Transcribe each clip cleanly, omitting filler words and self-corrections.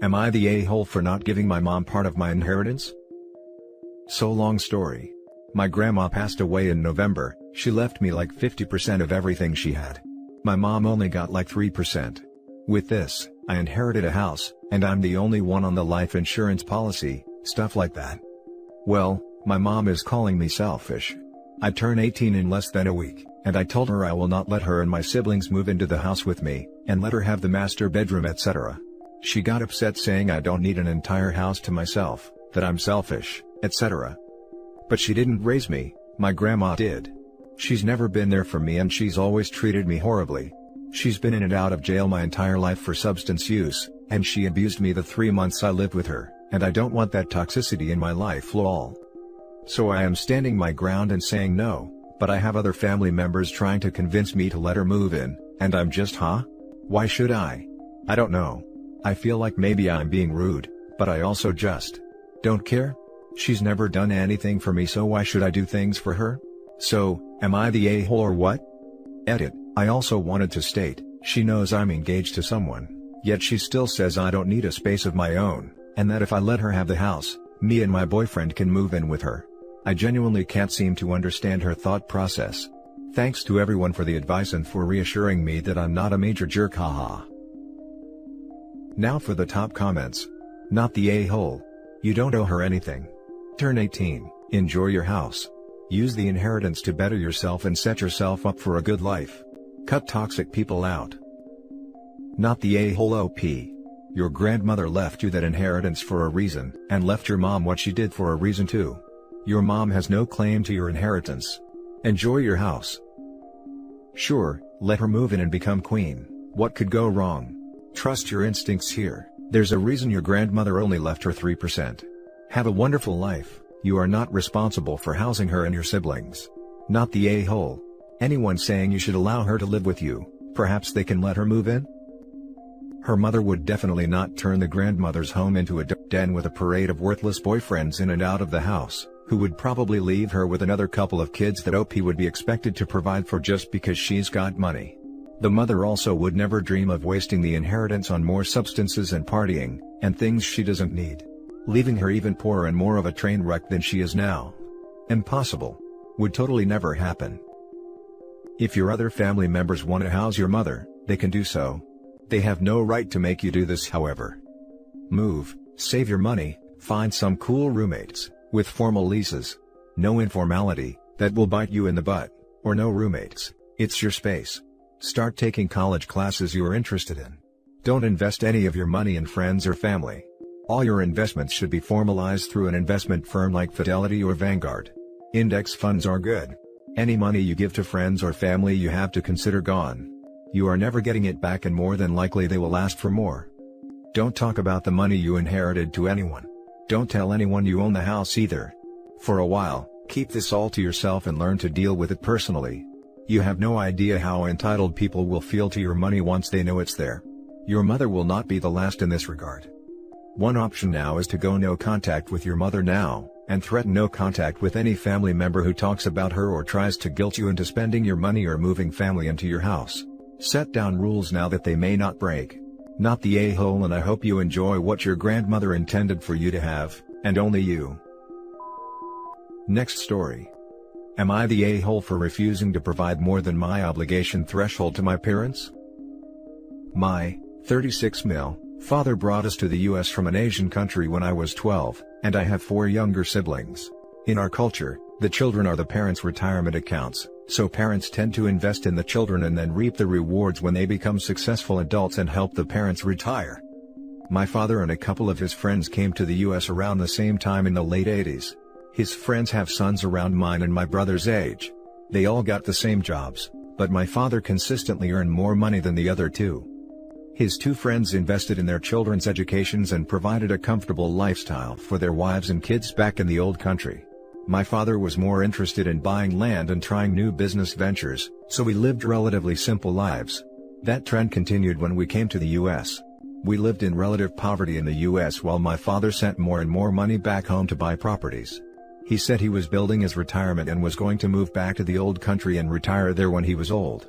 Am I the a-hole for not giving my mom part of my inheritance? So long story. My grandma passed away in November. She left me like 50% of everything she had. My mom only got like 3%. With this, I inherited a house, and I'm the only one on the life insurance policy, stuff like that. Well, my mom is calling me selfish. I turn 18 in less than a week, and I told her I will not let her and my siblings move into the house with me, and let her have the master bedroom, etc. She got upset saying I don't need an entire house to myself, that I'm selfish, etc. But she didn't raise me, my grandma did. She's never been there for me and she's always treated me horribly. She's been in and out of jail my entire life for substance use, and she abused me the 3 months I lived with her, and I don't want that toxicity in my life lol. So I am standing my ground and saying no, but I have other family members trying to convince me to let her move in, and I'm just why should I? I don't know. I feel like maybe I'm being rude, but I also just don't care. She's never done anything for me, so why should I do things for her? So, am I the a-hole or what? Edit. I also wanted to state, she knows I'm engaged to someone, yet she still says I don't need a space of my own, and that if I let her have the house, me and my boyfriend can move in with her. I genuinely can't seem to understand her thought process. Thanks to everyone for the advice and for reassuring me that I'm not a major jerk, haha. Now for the top comments. Not the a-hole. You don't owe her anything. Turn 18, enjoy your house. Use the inheritance to better yourself and set yourself up for a good life. Cut toxic people out. Not the a-hole OP. Your grandmother left you that inheritance for a reason, and left your mom what she did for a reason too. Your mom has no claim to your inheritance. Enjoy your house. Sure, let her move in and become queen. What could go wrong? Trust your instincts here. There's a reason your grandmother only left her 3%. Have a wonderful life. You are not responsible for housing her and your siblings. Not the a-hole. Anyone saying you should allow her to live with you, perhaps they can let her move in? Her mother would definitely not turn the grandmother's home into a den with a parade of worthless boyfriends in and out of the house, who would probably leave her with another couple of kids that OP would be expected to provide for just because she's got money. The mother also would never dream of wasting the inheritance on more substances and partying, and things she doesn't need. Leaving her even poorer and more of a train wreck than she is now. Impossible. Would totally never happen. If your other family members want to house your mother, they can do so. They have no right to make you do this, however. Move, save your money, find some cool roommates, with formal leases. No informality, that will bite you in the butt, or no roommates, it's your space. Start taking college classes you are interested in. Don't invest any of your money in friends or family. All your investments should be formalized through an investment firm like Fidelity or Vanguard. Index funds are good. Any money you give to friends or family you have to consider gone. You are never getting it back, and more than likely they will ask for more. Don't talk about the money you inherited to anyone. Don't tell anyone you own the house either. For a while, keep this all to yourself and learn to deal with it personally. You have no idea how entitled people will feel to your money once they know it's there. Your mother will not be the last in this regard. One option now is to go no contact with your mother now, and threaten no contact with any family member who talks about her or tries to guilt you into spending your money or moving family into your house. Set down rules now that they may not break. Not the a-hole, and I hope you enjoy what your grandmother intended for you to have, and only you. Next story. Am I the a-hole for refusing to provide more than my obligation threshold to my parents? My 36 mil father brought us to the US from an Asian country when I was 12, and I have 4 younger siblings. In our culture, the children are the parents' retirement accounts, so parents tend to invest in the children and then reap the rewards when they become successful adults and help the parents retire. My father and a couple of his friends came to the US around the same time in the late 80s. His friends have sons around mine and my brother's age. They all got the same jobs, but my father consistently earned more money than the other two. His 2 friends invested in their children's educations and provided a comfortable lifestyle for their wives and kids back in the old country. My father was more interested in buying land and trying new business ventures, so we lived relatively simple lives. That trend continued when we came to the US. We lived in relative poverty in the US while my father sent more and more money back home to buy properties. He said he was building his retirement and was going to move back to the old country and retire there when he was old.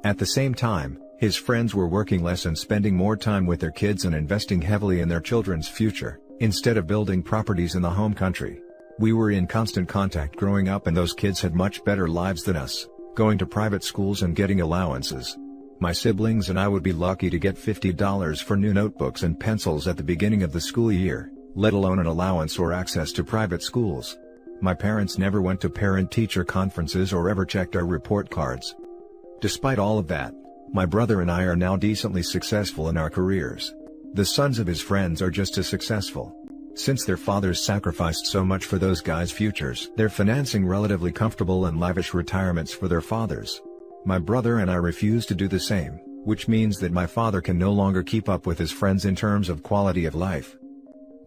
At the same time, His friends were working less and spending more time with their kids and investing heavily in their children's future, instead of building properties in the home country. We were in constant contact growing up, and those kids had much better lives than us, going to private schools and getting allowances. My siblings and I would be lucky to get $50 for new notebooks and pencils at the beginning of the school year, let alone an allowance or access to private schools. My parents never went to parent-teacher conferences or ever checked our report cards. Despite all of that, my brother and I are now decently successful in our careers. The sons of his friends are just as successful. Since their fathers sacrificed so much for those guys' futures, they're financing relatively comfortable and lavish retirements for their fathers. My brother and I refuse to do the same, which means that my father can no longer keep up with his friends in terms of quality of life.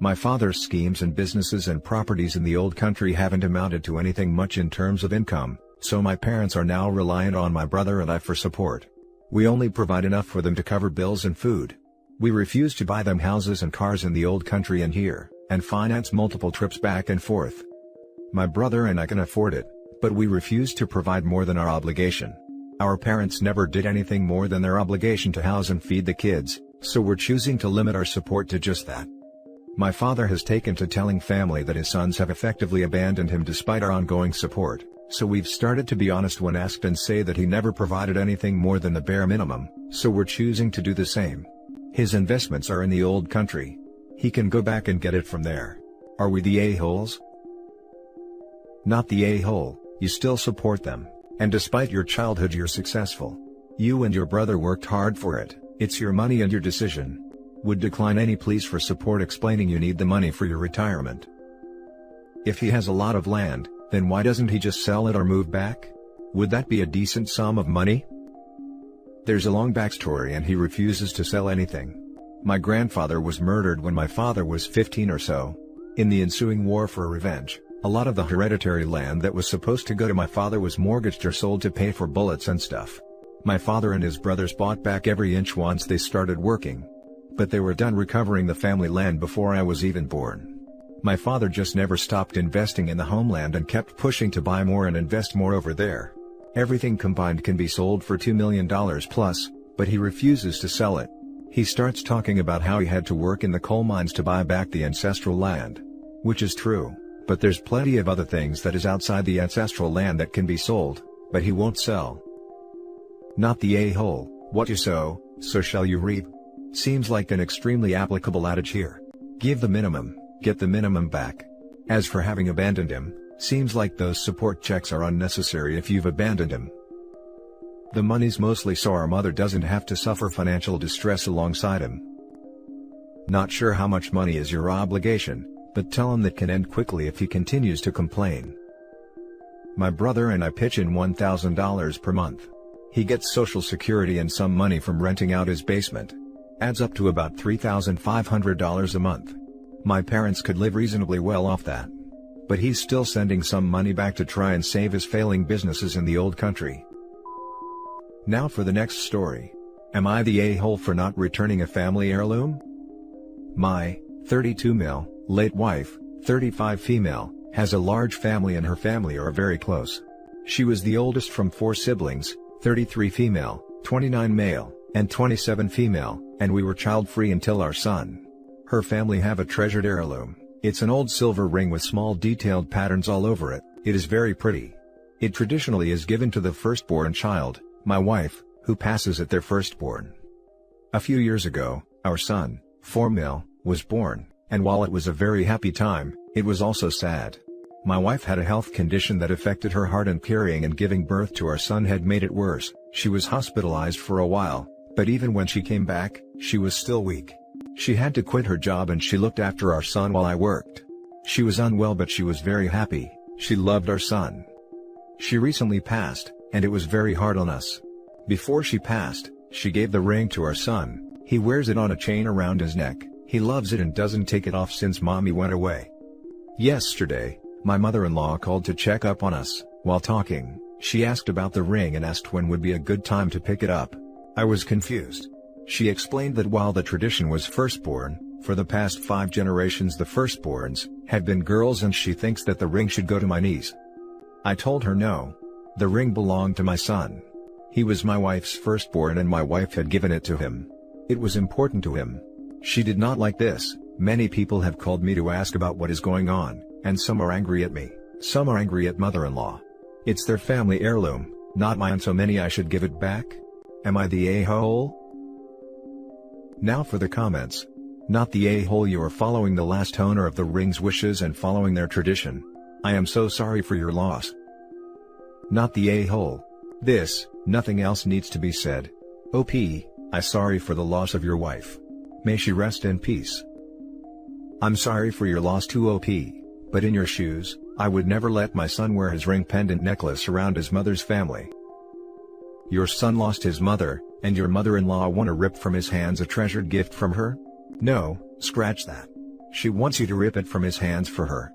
My father's schemes and businesses and properties in the old country haven't amounted to anything much in terms of income, so my parents are now reliant on my brother and I for support. We only provide enough for them to cover bills and food. We refuse to buy them houses and cars in the old country and here, and finance multiple trips back and forth. My brother and I can afford it, but we refuse to provide more than our obligation. Our parents never did anything more than their obligation to house and feed the kids, so we're choosing to limit our support to just that. My father has taken to telling family that his sons have effectively abandoned him despite our ongoing support, so we've started to be honest when asked and say that he never provided anything more than the bare minimum, so we're choosing to do the same. His investments are in the old country. He can go back and get it from there. Are we the a-holes? Not the a-hole, you still support them, and despite your childhood you're successful. You and your brother worked hard for it, it's your money and your decision. Would decline any pleas for support explaining you need the money for your retirement. If he has a lot of land, then why doesn't he just sell it or move back? Would that be a decent sum of money? There's a long backstory and he refuses to sell anything. My grandfather was murdered when my father was 15 or so. In the ensuing war for revenge, a lot of the hereditary land that was supposed to go to my father was mortgaged or sold to pay for bullets and stuff. My father and his brothers bought back every inch once they started working. But they were done recovering the family land before I was even born. My father just never stopped investing in the homeland and kept pushing to buy more and invest more over there. Everything combined can be sold for $2 million plus, but he refuses to sell it. He starts talking about how he had to work in the coal mines to buy back the ancestral land. Which is true, but there's plenty of other things that is outside the ancestral land that can be sold, but he won't sell. Not the a-hole, what you sow, so shall you reap. Seems like an extremely applicable adage here. Give the minimum, get the minimum back. As for having abandoned him, seems like those support checks are unnecessary if you've abandoned him. The money's mostly so our mother doesn't have to suffer financial distress alongside him. Not sure how much money is your obligation, but tell him that can end quickly if he continues to complain. My brother and I pitch in $1,000 per month. He gets Social Security and some money from renting out his basement. Adds up to about $3,500 a month. My parents could live reasonably well off that. But he's still sending some money back to try and save his failing businesses in the old country. Now for the next story. Am I the a-hole for not returning a family heirloom? My 32 male, late wife, 35 female, has a large family and her family are very close. She was the oldest from 4 siblings, 33 female, 29 male, and 27 female, and we were child-free until our son. Her family have a treasured heirloom. It's an old silver ring with small detailed patterns all over it. It is very pretty. It traditionally is given to the firstborn child, my wife, who passes at their firstborn. A few years ago, our son, 4 male, was born, and while it was a very happy time, it was also sad. My wife had a health condition that affected her heart, and carrying and giving birth to our son had made it worse. She was hospitalized for a while, but even when she came back, she was still weak. She had to quit her job and she looked after our son while I worked. She was unwell but she was very happy. She loved our son. She recently passed, and it was very hard on us. Before she passed, she gave the ring to our son. He wears it on a chain around his neck. He loves it and doesn't take it off since mommy went away. Yesterday, my mother-in-law called to check up on us. While talking, she asked about the ring and asked when would be a good time to pick it up. I was confused. She explained that while the tradition was firstborn, for the past 5 generations the firstborns had been girls and she thinks that the ring should go to my niece. I told her no. The ring belonged to my son. He was my wife's firstborn and my wife had given it to him. It was important to him. She did not like this. Many people have called me to ask about what is going on, and some are angry at me, some are angry at mother-in-law. It's their family heirloom, not mine, so many I should give it back? Am I the a-hole? Now for the comments. Not the a-hole, you are following the last owner of the ring's wishes and following their tradition. I am so sorry for your loss. Not the a-hole. This, nothing else needs to be said. OP, I'm sorry for the loss of your wife. May she rest in peace. I'm sorry for your loss too, OP, but in your shoes, I would never let my son wear his ring pendant necklace around his mother's family. Your son lost his mother, and your mother-in-law want to rip from his hands a treasured gift from her? No, scratch that. She wants you to rip it from his hands for her.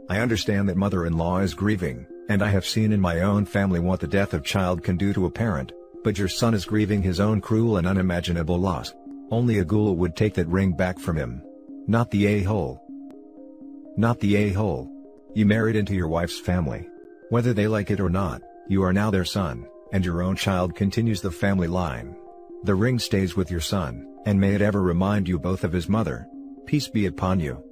I understand that mother-in-law is grieving, and I have seen in my own family what the death of child can do to a parent, but your son is grieving his own cruel and unimaginable loss. Only a ghoul would take that ring back from him. Not the a-hole. Not the a-hole. You married into your wife's family. Whether they like it or not, you are now their son, and your own child continues the family line. The ring stays with your son, and may it ever remind you both of his mother. Peace be upon you.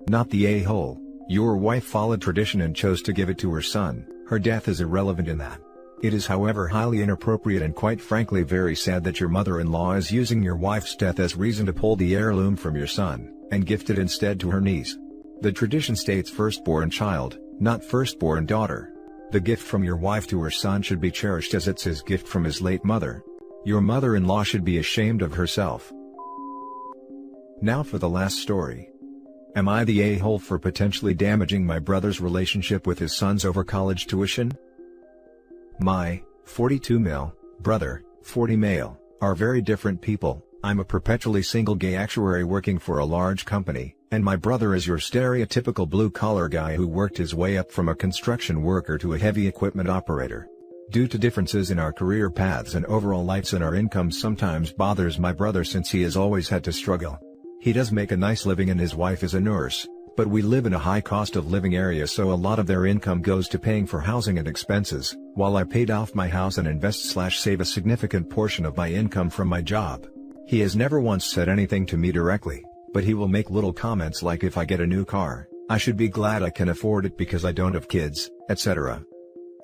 Not the a-hole. Your wife followed tradition and chose to give it to her son. Her death is irrelevant in that. It is however highly inappropriate and quite frankly very sad that your mother-in-law is using your wife's death as reason to pull the heirloom from your son, and gift it instead to her niece. The tradition states firstborn child, not firstborn daughter. The gift from your wife to her son should be cherished as it's his gift from his late mother. Your mother-in-law should be ashamed of herself. Now for the last story. Am I the a-hole for potentially damaging my brother's relationship with his sons over college tuition? My 42 male brother, 40 male, are very different people. I'm a perpetually single gay actuary working for a large company, and my brother is your stereotypical blue-collar guy who worked his way up from a construction worker to a heavy equipment operator. Due to differences in our career paths and overall lives and our incomes sometimes bothers my brother since he has always had to struggle. He does make a nice living and his wife is a nurse, but we live in a high cost of living area, so a lot of their income goes to paying for housing and expenses, while I paid off my house and invest/save a significant portion of my income from my job. He has never once said anything to me directly, but he will make little comments like if I get a new car, I should be glad I can afford it because I don't have kids, etc.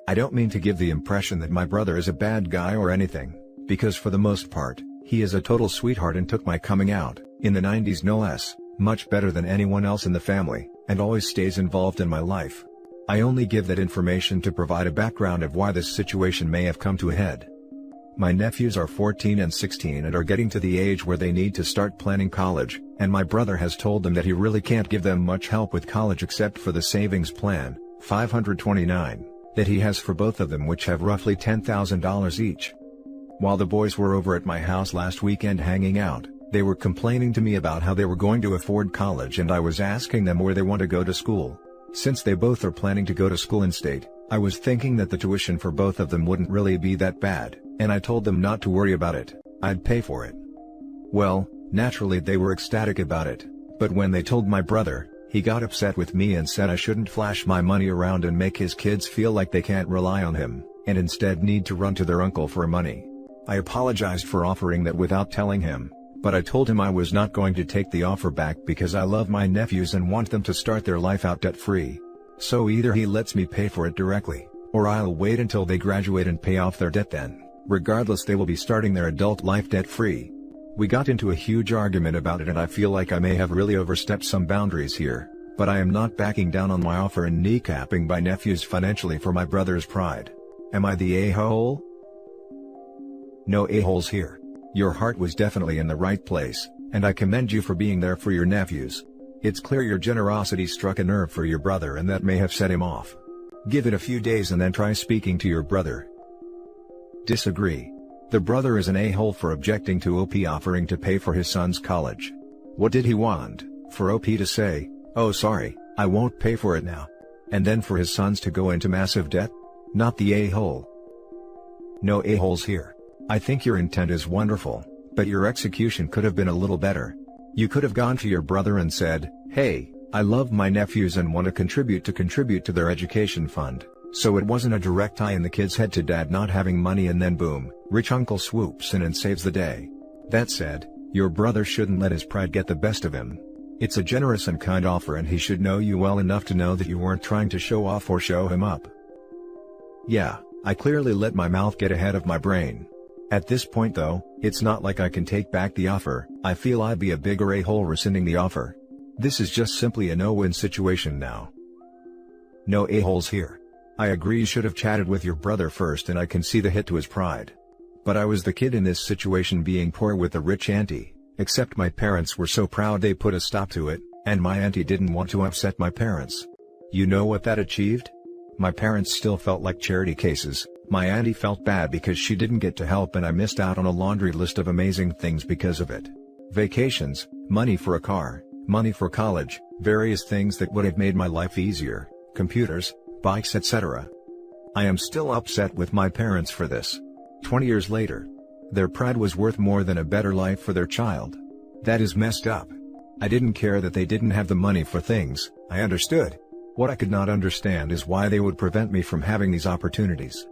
I don't mean to give the impression that my brother is a bad guy or anything, because for the most part, he is a total sweetheart and took my coming out, in the 90s no less, much better than anyone else in the family, and always stays involved in my life. I only give that information to provide a background of why this situation may have come to a head. My nephews are 14 and 16 and are getting to the age where they need to start planning college, and my brother has told them that he really can't give them much help with college except for the savings plan, $529, that he has for both of them, which have roughly $10,000 each. While the boys were over at my house last weekend hanging out, they were complaining to me about how they were going to afford college, and I was asking them where they want to go to school. Since they both are planning to go to school in state, I was thinking that the tuition for both of them wouldn't really be that bad, and I told them not to worry about it, I'd pay for it. Well, naturally they were ecstatic about it, but when they told my brother, he got upset with me and said I shouldn't flash my money around and make his kids feel like they can't rely on him, and instead need to run to their uncle for money. I apologized for offering that without telling him, but I told him I was not going to take the offer back because I love my nephews and want them to start their life out debt-free. So either he lets me pay for it directly, or I'll wait until they graduate and pay off their debt then. Regardless, they will be starting their adult life debt-free. We got into a huge argument about it and I feel like I may have really overstepped some boundaries here, but I am not backing down on my offer and kneecapping my nephews financially for my brother's pride. Am I the a-hole? No a-holes here. Your heart was definitely in the right place, and I commend you for being there for your nephews. It's clear your generosity struck a nerve for your brother and that may have set him off. Give it a few days and then try speaking to your brother. Disagree. The brother is an a-hole for objecting to OP offering to pay for his son's college. What did he want? For OP to say, "Oh sorry, I won't pay for it now," and then for his sons to go into massive debt? Not the a-hole. No a-holes here. I think your intent is wonderful, but your execution could have been a little better. You could have gone to your brother and said, "Hey, I love my nephews and want to contribute to their education fund. So it wasn't a direct tie in the kid's head to dad not having money and then boom, rich uncle swoops in and saves the day. That said, your brother shouldn't let his pride get the best of him. It's a generous and kind offer and he should know you well enough to know that you weren't trying to show off or show him up. Yeah, I clearly let my mouth get ahead of my brain. At this point though, it's not like I can take back the offer. I feel I'd be a bigger a-hole rescinding the offer. This is just simply a no-win situation now. No a-holes here. I agree you should have chatted with your brother first and I can see the hit to his pride. But I was the kid in this situation being poor with the rich auntie, except my parents were so proud they put a stop to it, and my auntie didn't want to upset my parents. You know what that achieved? My parents still felt like charity cases. My auntie felt bad because she didn't get to help and I missed out on a laundry list of amazing things because of it. Vacations, money for a car, money for college, various things that would have made my life easier, computers, bikes, etc. I am still upset with my parents for this. 20 years later. Their pride was worth more than a better life for their child. That is messed up. I didn't care that they didn't have the money for things, I understood. What I could not understand is why they would prevent me from having these opportunities.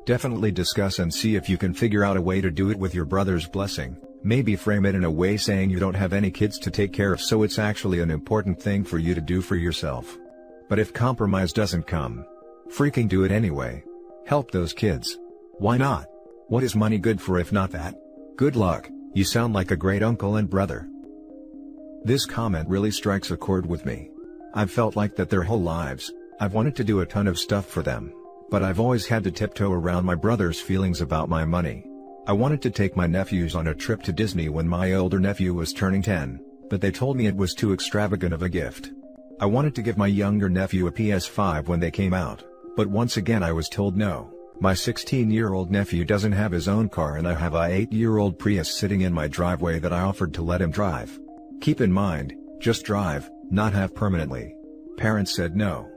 Definitely discuss and see if you can figure out a way to do it with your brother's blessing. Maybe frame it in a way saying you don't have any kids to take care of, so it's actually an important thing for you to do for yourself. But if compromise doesn't come, freaking do it anyway. Help those kids. Why not? What is money good for if not that? Good luck, you sound like a great uncle and brother. This comment really strikes a chord with me. I've felt like that their whole lives. I've wanted to do a ton of stuff for them. But I've always had to tiptoe around my brother's feelings about my money. I wanted to take my nephews on a trip to Disney when my older nephew was turning 10, but they told me it was too extravagant of a gift. I wanted to give my younger nephew a PS5 when they came out, but once again I was told no. My 16-year-old nephew doesn't have his own car and I have a 8-year-old Prius sitting in my driveway that I offered to let him drive. Keep in mind, just drive, not have permanently. Parents said no.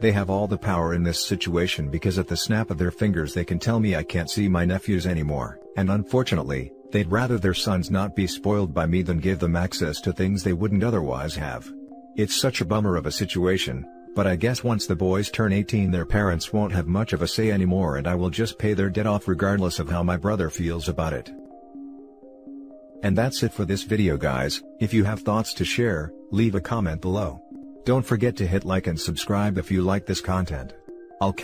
They have all the power in this situation because at the snap of their fingers they can tell me I can't see my nephews anymore, and unfortunately, they'd rather their sons not be spoiled by me than give them access to things they wouldn't otherwise have. It's such a bummer of a situation, but I guess once the boys turn 18 their parents won't have much of a say anymore and I will just pay their debt off regardless of how my brother feels about it. And that's it for this video guys. If you have thoughts to share, leave a comment below. Don't forget to hit like and subscribe if you like this content. I'll catch